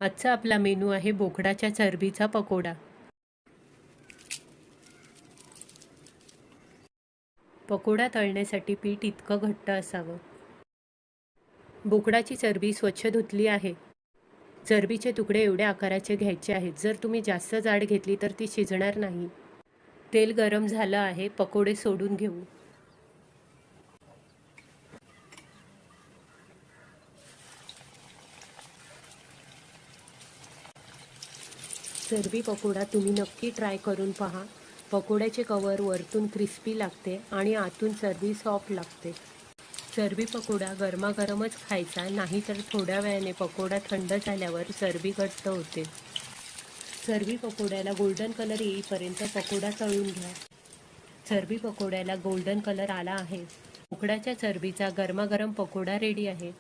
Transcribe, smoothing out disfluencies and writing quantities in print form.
आजचा आपला मेनू आहे बोकडाच्या चरबीचा पकोडा. पकोडा तळण्यासाठी पीठ इतकं घट्ट असावं. बोकडाची चरबी स्वच्छ धुतली आहे. चरबीचे तुकडे एवढ्या आकाराचे घ्यायचे आहेत. जर तुम्ही जास्त जाड घेतली तर ती शिजणार नाही. तेल गरम झालं आहे. पकोडे सोडून घेऊ. चरबी पकोडा तुम्ही नक्की ट्राय करून पहा. पकोड्याचे कवर वरतून क्रिस्पी लागते आणि आतून चरबी सॉफ्ट लागते. चरबी पकोडा गरमागरमच खायचा, नाहीतर थोड्या वेळाने पकोडा थंड झाल्यावर चरबी घट्ट होते. चरबी पकोड्याला गोल्डन कलर येईपर्यंत पकोडा तळून घ्या. चरबी पकोड्याला गोल्डन कलर आला आहे. बोकडाच्या चरबीचा गरमागरम पकोडा रेडी आहे.